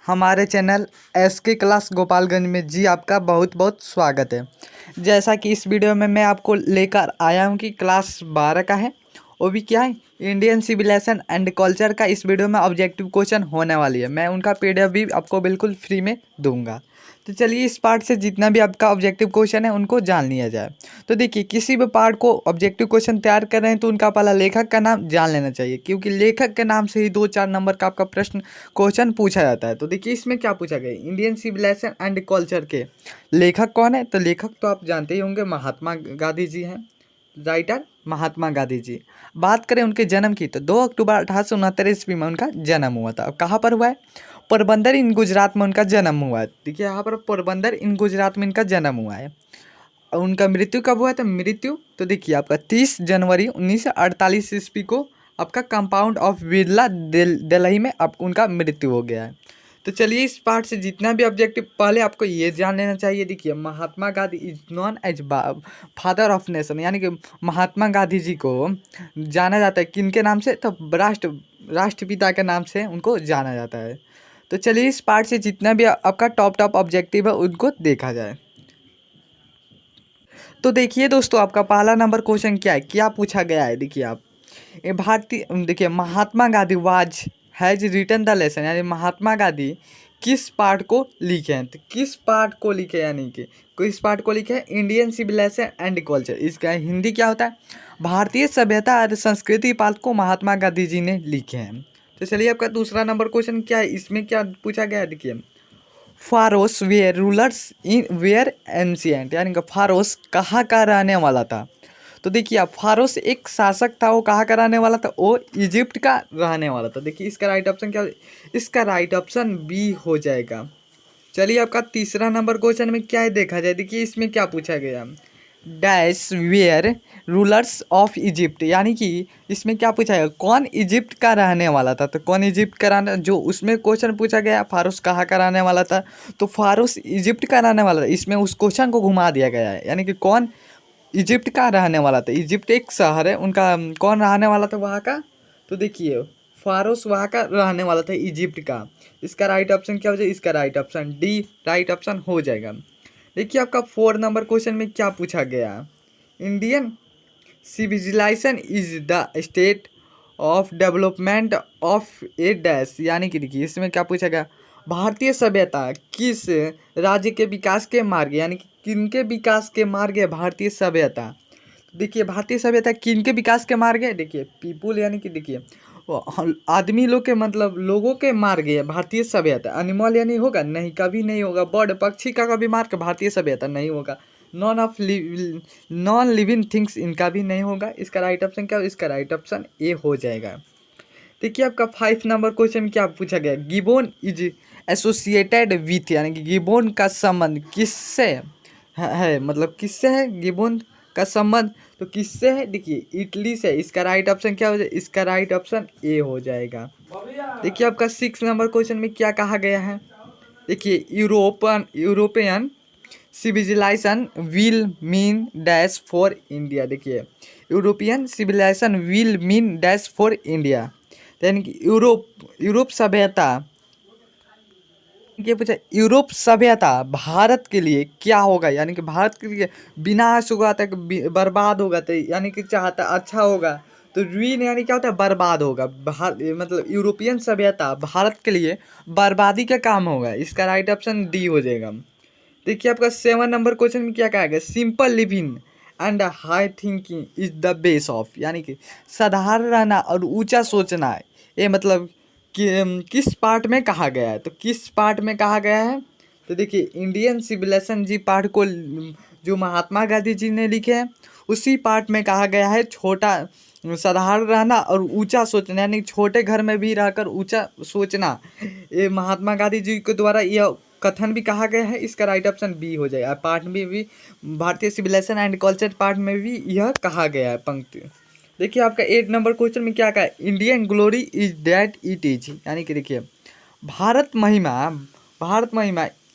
हमारे channel SK class Gopalganj में जी आपका बहुत बहुत स्वागत है। जैसा कि इस वीडियो में मैं आपको लेकर आया हूं कि क्लास 12 का है, वो भी क्या है, इंडियन सिविलाइजेशन एंड कल्चर का। इस वीडियो में ऑब्जेक्टिव क्वेश्चन होने वाली है, मैं उनका पीडीएफ भी आपको बिल्कुल फ्री में दूंगा। तो चलिए इस पार्ट से जितना भी आपका ऑब्जेक्टिव क्वेश्चन है उनको जान लिया जाए। तो देखिए, किसी भी पार्ट को ऑब्जेक्टिव क्वेश्चन तैयार कर रहे हैं तो उनका पहला लेखक का नाम जान लेना चाहिए, क्योंकि लेखक के नाम से ही 2-4 नंबर का आपका प्रश्न क्वेश्चन पूछा जाता है। तो देखिए इसमें क्या पूछा गया, इंडियन सिविलाइजेशन एंड कल्चर के लेखक कौन है। तो लेखक तो आप जानते ही होंगे, महात्मा गांधी जी हैं, राइटर महात्मा गांधी जी। बात करें उनके जन्म की तो 2 अक्टूबर 1869 ईस्वी में उनका जन्म हुआ था। कहाँ पर हुआ है? पोरबंदर इन गुजरात में उनका जन्म हुआ है। देखिए यहाँ पर पोरबंदर इन गुजरात में इनका जन्म हुआ है। और उनका मृत्यु कब हुआ था? मृत्यु तो देखिए आपका 30 जनवरी 1948 ईस्वी को आपका कंपाउंड ऑफ बिरला दिल्ली में अब उनका मृत्यु हो गया है। तो चलिए इस पार्ट से जितना भी ऑब्जेक्टिव, पहले आपको ये जान लेना चाहिए। देखिए, Mahatma Gandhi is known as father of nation, यानी कि महात्मा गांधी जी को जाना जाता है किनके नाम से? तो राष्ट्रपिता के नाम से उनको जाना जाता है। तो चलिए इस पार्ट से जितना भी आपका टॉप ऑब्जेक्टिव है उनको देखा जाए। तो देखिए दोस्तों, आपका पहला नंबर क्वेश्चन क्या है, क्या पूछा गया है। देखिए आप, ये भारतीय, देखिए Mahatma Gandhi was has written the lesson, यानी महात्मा गांधी किस पार्ट को लिखे हैं। तो किस पार्ट को लिखे, यानी कि किस पार्ट को लिखे हैं? Indian civilization and culture. इसका हिंदी क्या होता है? भारतीय सभ्यता और संस्कृति पार्ट को महात्मा गांधी जी ने लिखे हैं। तो चलिए आपका दूसरा नंबर क्वेश्चन क्या है, इसमें क्या पूछा गया है। देखिए, Pharaohs were rulers in were ancient, यानी कि फारोस कहाँ का रहने वाला था। तो देखिए आप, फारोस एक शासक था, वो कहाँ का रहने वाला था? वो इजिप्ट का रहने वाला था। देखिए इसका राइट ऑप्शन क्या, इसका राइट ऑप्शन बी हो जाएगा। चलिए आपका तीसरा नंबर क्वेश्चन में क्या है देखा जाए। देखिए इसमें क्या पूछा गया, dash were rulers of Egypt, यानी कि इसमें क्या पूछा गया, कौन इजिप्ट का रहने वाला था। तो कौन इजिप्ट का रहने, जो उसमें क्वेश्चन पूछा गया फारोस कहाँ का रहने वाला था, तो फारोस इजिप्ट का रहने वाला था। इसमें उस क्वेश्चन को घुमा दिया गया है, यानी कि कौन इजिप्ट का रहने वाला था। इजिप्ट एक शहर है उनका, कौन रहने वाला था वहाँ का? तो देखिए फारोस वहाँ का रहने वाला था, इजिप्ट का। इसका राइट ऑप्शन क्या हो जाएगा? इसका right option D right option हो जाएगा। देखिए आपका 4 नंबर क्वेश्चन में क्या पूछा गया, Indian civilization is the state of development of a dash, यानी कि देखिए इसमें क्या पूछा गया, भारतीय सभ्यता किस राज्य के विकास के मार्ग, यानी कि किनके विकास के मार्ग है भारतीय सभ्यता। देखिए भारतीय सभ्यता किनके विकास के मार्ग है? देखिए पीपुल, यानी कि देखिए आदमी लोग के, मतलब लोगों के मार्ग है भारतीय सभ्यता। एनिमल यानी होगा नहीं, कभी नहीं होगा। बर्ड पक्षी का कभी मार्ग भारतीय सभ्यता नहीं होगा। नॉन लिविंग थिंग्स इनका भी नहीं होगा। इसका राइट ऑप्शन क्या हो? इसका राइट ऑप्शन ए हो जाएगा। देखिए आपका 5 नंबर क्वेश्चन में क्या पूछा गया, गिबोन इज एसोसिएटेड विथ, यानी कि गिबोन का संबंध किससे है, मतलब किससे है गिबोन का संबंध? तो किससे है? देखिए इटली से। इसका राइट ऑप्शन क्या हो जाए? इसका राइट ऑप्शन ए हो जाएगा। देखिए आपका 6 नंबर क्वेश्चन में क्या कहा गया है। देखिए European civilization will mean dash for India. देखिए European civilization will mean dash for India, यानी कि यूरोप सभ्यता, ये पूछा यूरोप सभ्यता भारत के लिए क्या होगा, यानी कि भारत के लिए विनाश होगा तक बर्बाद होगा, तो यानी कि चाहता अच्छा होगा। तो रीन यानी क्या होता है? बर्बाद होगा। मतलब यूरोपियन सभ्यता भारत के लिए बर्बादी का काम होगा। इसका राइट ऑप्शन डी हो जाएगा। देखिए आपका 7 नंबर क्वेश्चन में क्या कहा गया, simple living and high thinking is the base of, यानी कि साधारण रहना और ऊंचा सोचना, ये मतलब कि किस पार्ट में कहा गया है। तो किस पार्ट में कहा गया है? तो देखिए इंडियन सिविलाइजेशन जी पार्ट को जो महात्मा गांधी जी ने लिखे हैं उसी पार्ट में कहा गया है, छोटा साधारण रहना और ऊंचा सोचना, यानी छोटे घर में भी रहकर ऊंचा सोचना, ये महात्मा गांधी जी के द्वारा यह कथन भी कहा गया है। इसका राइट ऑप्शन बी हो जाएगा। पार्ट में भी भारतीय सिविलाइजेशन एंड कल्चर पार्ट में भी यह कहा गया है पंक्ति। देखिए आपका 8 नंबर क्वेश्चन में क्या कहा है, Indian glory is that it is, यानी कि देखिए भारत महिमा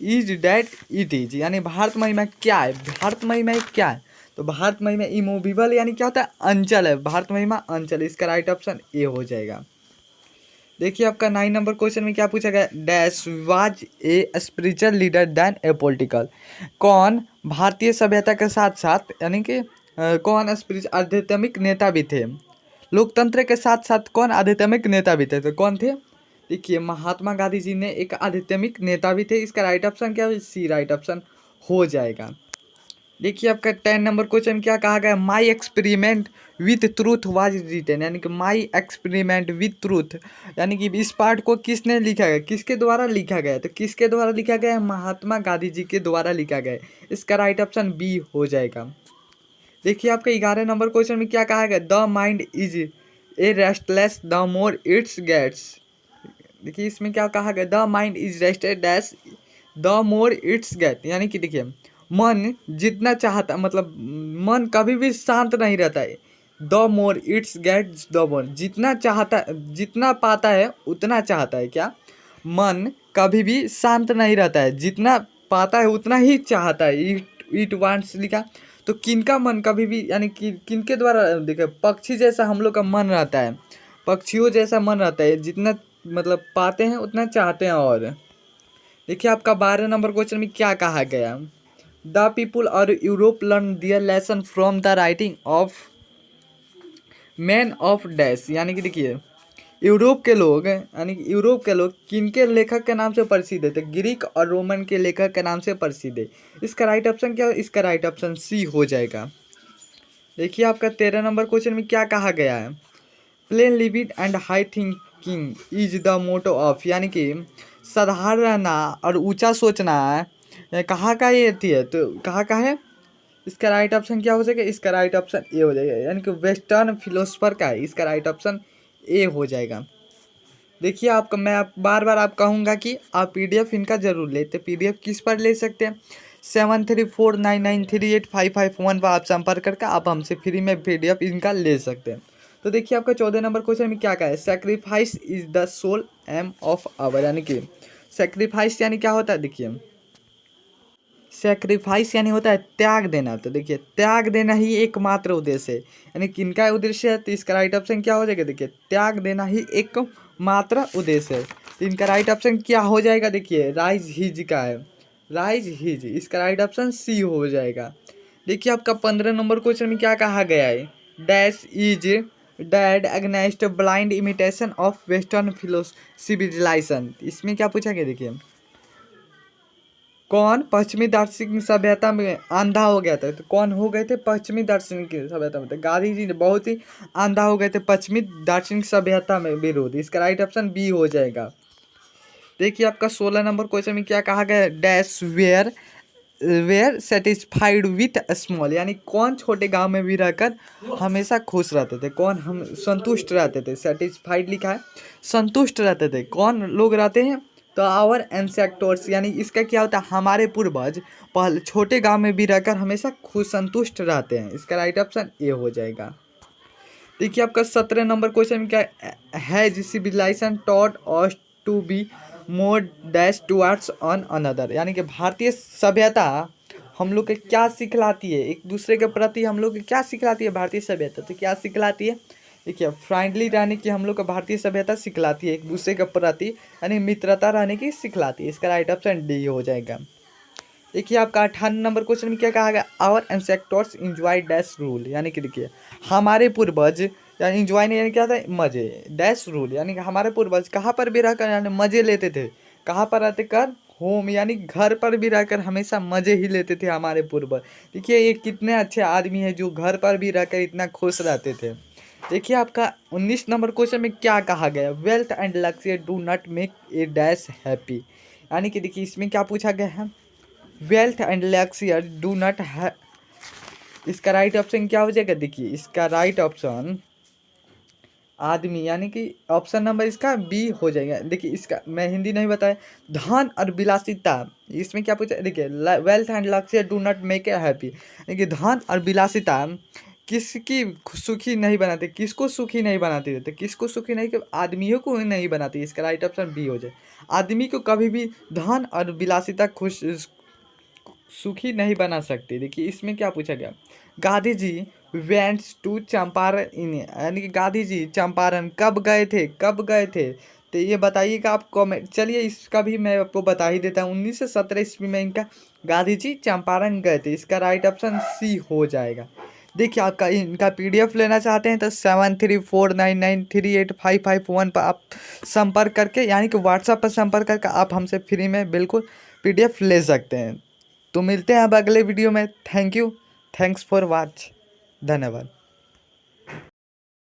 इज डैट इट इज, यानी भारत महिमा क्या है, भारत महिमा क्या है। तो भारत महिमा इमूवेबल, यानी क्या होता है? अंचल है। भारत महिमा अंचल। इसका राइट ऑप्शन ए हो जाएगा। देखिए आपका 9 नंबर क्वेश्चन में क्या पूछा गया, dash was a spiritual leader than a political. कौन भारतीय सभ्यता के साथ साथ यानी कि कौन स्पिरिचुअल आध्यात्मिक नेता भी थे, लोकतंत्र के साथ साथ कौन आध्यात्मिक नेता भी थे, तो कौन थे? देखिए महात्मा गांधी जी ने एक आध्यात्मिक नेता भी थे। इसका राइट ऑप्शन क्या है, सी राइट ऑप्शन हो जाएगा। देखिए आपका 10 नंबर क्वेश्चन क्या कहा गया, my experiment with truth was written, यानी कि माई एक्सपेरिमेंट विथ ट्रूथ, यानी कि इस पार्ट को किसने लिखा गया, किसके द्वारा लिखा गया, तो किसके द्वारा लिखा गया है, महात्मा गांधी जी के द्वारा लिखा गया है। इसका राइट ऑप्शन बी हो जाएगा। देखिए आपका 11 नंबर क्वेश्चन में क्या कहा गया, the mind is a restless the more it's gets. देखिए इसमें क्या कहा गया, the mind is rested dash the more it's get, यानी कि देखिए मन जितना चाहता, मतलब मन कभी भी शांत नहीं रहता है। The more it's gets the more, जितना चाहता, जितना पाता है उतना चाहता है, क्या मन कभी भी शांत नहीं रहता है, जितना पाता है उतना ही चाहता है। इट वांट्स लिखा, तो किनका मन कभी भी, यानी कि किनके द्वारा, देखिए पक्षी जैसा हम लोग का मन रहता है, पक्षियों जैसा मन रहता है, जितना मतलब पाते हैं उतना चाहते हैं। और देखिए आपका 12 नंबर क्वेश्चन में क्या कहा गया, the people or Europe learn their lesson from the writing of man of dash, यानी कि देखिए यूरोप के लोग, यानी कि यूरोप के लोग किनके लेखक के नाम से प्रसिद्ध है, तो ग्रीक और रोमन के लेखक के नाम से प्रसिद्ध है। इसका राइट ऑप्शन क्या है, इसका राइट ऑप्शन सी हो जाएगा। देखिए आपका 13 नंबर क्वेश्चन में क्या कहा गया है, plain living and high thinking is the motto of, यानी कि साधारण रहना और ऊंचा सोचना कहाँ का ये थी है, तो कहाँ का है, इसका राइट ऑप्शन क्या हो जाएगा, इसका राइट ऑप्शन ए हो जाएगा, यानी कि वेस्टर्न फिलोसफर का है। इसका राइट ऑप्शन ए हो जाएगा। देखिए आपका मैं बार बार आप कहूँगा कि आप पीडीएफ इनका जरूर लेते। पीडीएफ किस पर ले सकते हैं, 7349938551 पर आप संपर्क करके आप हमसे फ्री में पीडीएफ इनका ले सकते हैं। तो देखिए आपका 14 नंबर क्वेश्चन में क्या कहा है, sacrifice is the soul aim of our, यानी कि सेक्रीफाइस यानी क्या होता है, देखिए सेक्रीफाइस यानी होता है त्याग देना। तो देखिए त्याग देना ही एकमात्र उद्देश्य है, यानी किनका उद्देश्य है, तो इसका राइट ऑप्शन क्या हो जाएगा, देखिए त्याग देना ही एकमात्र उद्देश्य है। तो इनका राइट ऑप्शन क्या हो जाएगा, देखिए राइज हिज का है, राइज हिज, इसका राइट ऑप्शन सी हो जाएगा। देखिए आपका 15 नंबर क्वेश्चन में क्या कहा गया है, dash is dead against blind imitation of western civilization. इसमें क्या पूछा गया, देखिए कौन पश्चिमी दार्शनिक सभ्यता में अंधा हो गया था, तो कौन हो गए थे पश्चिमी दार्शनिक सभ्यता में, तो गांधी जी ने बहुत ही अंधा हो गए थे पश्चिमी दार्शनिक सभ्यता में विरोध। इसका राइट ऑप्शन बी हो जाएगा। देखिए आपका 16 नंबर क्वेश्चन में क्या कहा गया, dash were satisfied with small, यानी कौन छोटे गांव में भी रहकर हमेशा खुश रहते थे, कौन हम संतुष्ट रहते थे, सेटिस्फाइड लिखा है, संतुष्ट रहते थे, कौन लोग रहते हैं, तो आवर एंसेक्टर्स, यानी इसका क्या होता है, हमारे पूर्वज पहले छोटे गांव में भी रहकर हमेशा खुश संतुष्ट रहते हैं। इसका राइट ऑप्शन ए हो जाएगा। देखिए आपका 17 नंबर क्वेश्चन क्या है, civilization taught us to be more dash towards on another, यानी कि भारतीय सभ्यता हम लोग के क्या सिखलाती है, एक दूसरे के प्रति हम लोग के क्या सिखलाती है भारतीय सभ्यता, तो क्या सिखलाती है, देखिए फ्रेंडली रहने की हम लोग का भारतीय सभ्यता सिखलाती है, एक दूसरे के प्रति यानी मित्रता रहने की सिखलाती है। इसका राइट ऑप्शन डी हो जाएगा। देखिए आपका 58 नंबर क्वेश्चन में क्या कहा गया, आवर एंसेक्टर्स इंजॉय डैश रूल, यानी कि देखिए हमारे पूर्वज, यानी इंजॉय नहीं यानी क्या था, मजे, डैश रूल, यानी कि हमारे पूर्वज कहाँ पर भी रहकर यानी मजे लेते थे, कहाँ पर रहते कर, होम, यानी घर पर भी रहकर हमेशा मजे ही लेते थे हमारे पूर्वज। देखिए ये कितने अच्छे आदमी हैं जो घर पर भी रहकर इतना खुश रहते थे। देखिए आपका 19 नंबर क्वेश्चन में क्या कहा गया, वेल्थ एंड लक्ष्य do not make a dash happy, यानी कि देखिए इसमें क्या पूछा गया है, वेल्थ एंड लक्ष्य डू नॉट है, इसका राइट ऑप्शन क्या हो जाएगा, देखिए इसका राइट ऑप्शन आदमी, यानी कि ऑप्शन नंबर इसका बी हो जाएगा। देखिए इसका मैं हिंदी नहीं बताया, धन और विलासिता, इसमें क्या पूछा, देखिए वेल्थ एंड लक्ष्य do not make a happy, देखिए धन और विलासिता किसकी सुखी नहीं बनाते, किसको सुखी नहीं बनाती रहते, किसको सुखी नहीं, कि आदमियों को नहीं बनाती। इसका राइट ऑप्शन बी हो जाए, आदमी को कभी भी धन और विलासिता खुश सुखी नहीं बना सकती। देखिए इसमें क्या पूछा गया, गांधी जी वेंट्स टू चंपारण इन, यानी कि गांधी जी चंपारण कब गए थे, कब गए थे, तो ये बताइएगा आप कमेंट। चलिए इसका भी मैं आपको बता ही देता हूँ। 1917 ईस्वी में इनका गांधी जी चंपारण गए थे। इसका राइट ऑप्शन सी हो जाएगा। देखिए आपका इनका PDF लेना चाहते हैं तो 7349938551 पर आप संपर्क करके, यानी कि व्हाट्सएप पर संपर्क करके आप हमसे फ्री में बिल्कुल PDF ले सकते हैं। तो मिलते हैं अब अगले वीडियो में। Thank you, thanks for watch, धन्यवाद।